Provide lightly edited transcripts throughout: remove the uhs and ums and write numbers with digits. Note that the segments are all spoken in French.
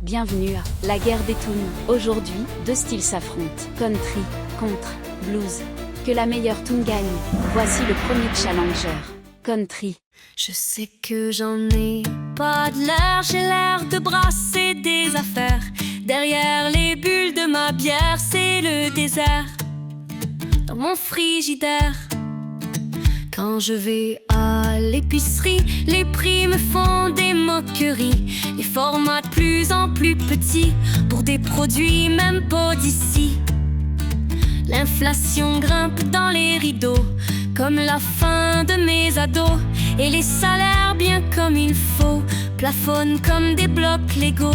Bienvenue à La Guerre des Tunes. Aujourd'hui, deux styles s'affrontent, country contre blues. Que la meilleure tune gagne. Voici le premier challenger, country. Je sais que j'en ai pas de l'air, j'ai l'air de brasser des affaires. Derrière les bulles de ma bière, c'est le désert. Dans mon frigidaire, quand je vais à l'épicerie, les prix me font des moqueries. Les formats de plus en plus petits pour des produits même pas d'ici. L'inflation grimpe dans les rideaux comme la fin de mes ados. Et les salaires bien comme il faut plafonnent comme des blocs Lego.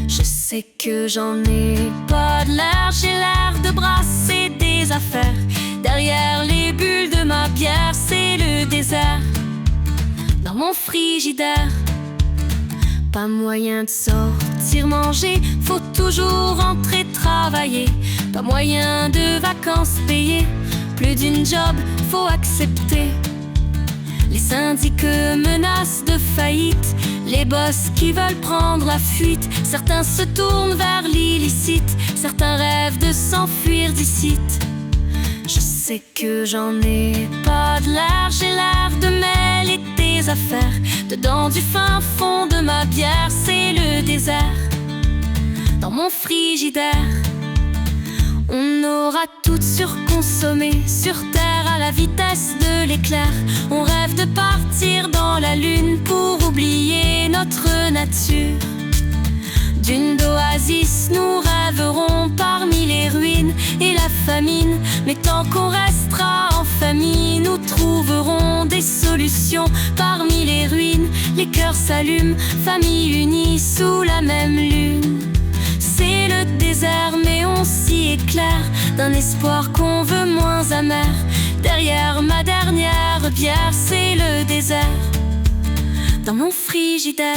Je sais que j'en ai pas de l'air, j'ai l'air de brasser des affaires. Derrière les bulles de ma bière, c'est le désert. Dans mon frigidaire, pas moyen de sortir manger, faut toujours rentrer travailler. Pas moyen de vacances payées, plus d'une job, faut accepter. Les syndics menacent de faillite, les boss qui veulent prendre la fuite. Certains se tournent vers l'illicite, certains rêvent de s'enfuir d'ici. Je sais que j'en ai pas de l'air, j'ai l'air de mêler des affaires. Dedans du fin fond de ma bière, c'est le désert. Dans mon frigidaire, on aura tout surconsommé sur terre à la vitesse de l'éclair. On rêve de partir dans la lune pour oublier notre nature. D'une oasis, nous rêverons parmi les ruines et la famine. Mais tant qu'on restera en famille, nous trouverons des solutions. Parmi les ruines, les cœurs s'allument, famille unie sous la même lune. C'est le désert, mais on s'y éclaire d'un espoir qu'on veut moins amer. Derrière ma dernière bière, c'est le désert. Dans mon frigidaire,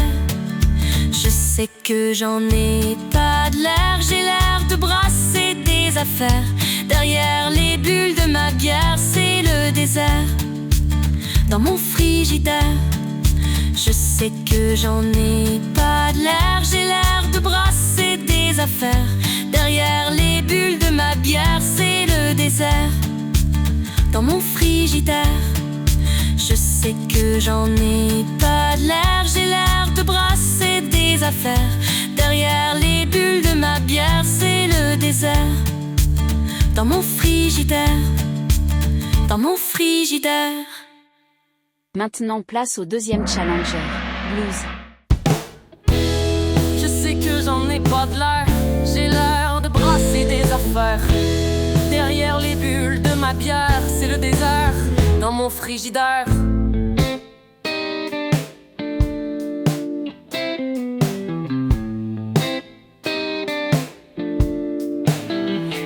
je sais que j'en ai pas de l'air, j'ai l'air de brasser des affaires. Derrière les bulles de ma bière, c'est le désert. Dans mon frigidaire, je sais que j'en ai pas de l'air, j'ai l'air de brasser des affaires. Derrière les bulles de ma bière, c'est le désert. Dans mon frigidaire, je sais que j'en ai pas de l'air, j'ai l'air de brasser des affaires. Derrière les bulles de ma bière, c'est le désert. Dans mon frigidaire, dans mon frigidaire. Maintenant place au deuxième challenger, blues. Je sais que j'en ai pas de l'air, j'ai l'air de brasser des affaires. Derrière les bulles de ma bière, c'est le désert. Dans mon frigidaire,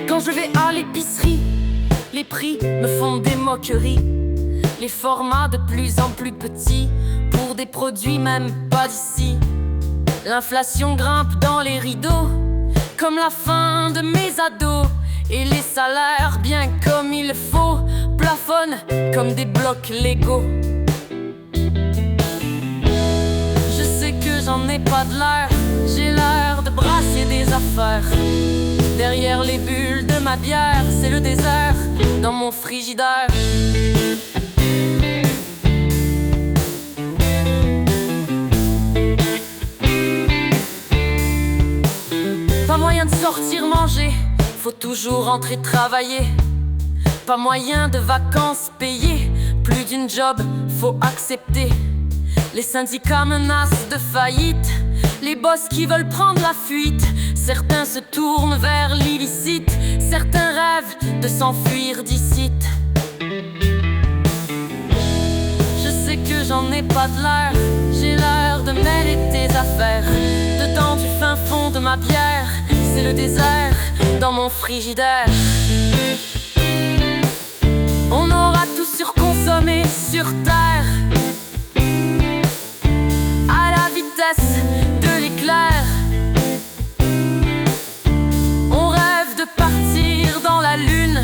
quand je vais à l'épicerie, les prix me font des moqueries. Les formats de plus en plus petits pour des produits même pas d'ici. L'inflation grimpe dans les rideaux comme la fin de mes ados. Et les salaires, bien comme il faut, plafonnent comme des blocs Lego. Je sais que j'en ai pas de l'air, j'ai l'air de brasser des affaires. Derrière les bulles de ma bière, c'est le désert. Dans mon frigidaire, pas moyen de sortir manger, faut toujours rentrer travailler. Pas moyen de vacances payées, plus d'une job, faut accepter. Les syndicats menacent de faillite, les boss qui veulent prendre la fuite. Certains se tournent vers l'illicite, certains rêvent de s'enfuir d'ici. Je sais que j'en ai pas de l'air, j'ai l'air de mêler tes affaires. Dedans du fin fond de ma bière, c'est le désert. Dans mon frigidaire, on aura tout surconsommé sur terre à la vitesse de l'éclair. On rêve de partir dans la lune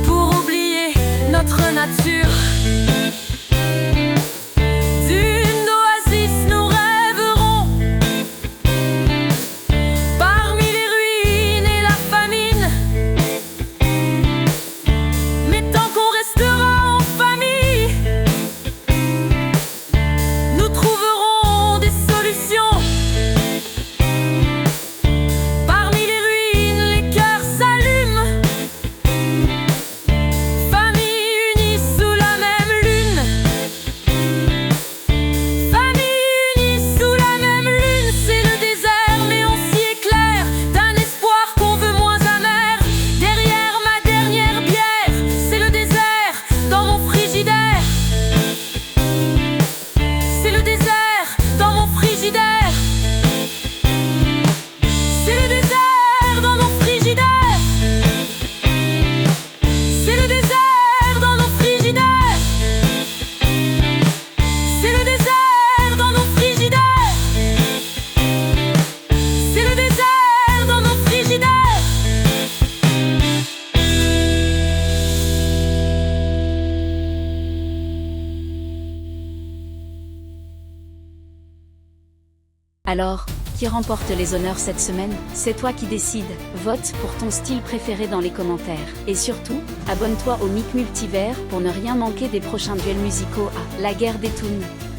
pour oublier notre nature. D'une oasis, nous rêverons Alors, qui remporte les honneurs cette semaine? C'est toi qui décides. Vote pour ton style préféré dans les commentaires. Et surtout, abonne-toi au Mic Multivers pour ne rien manquer des prochains duels musicaux à La Guerre des Toons.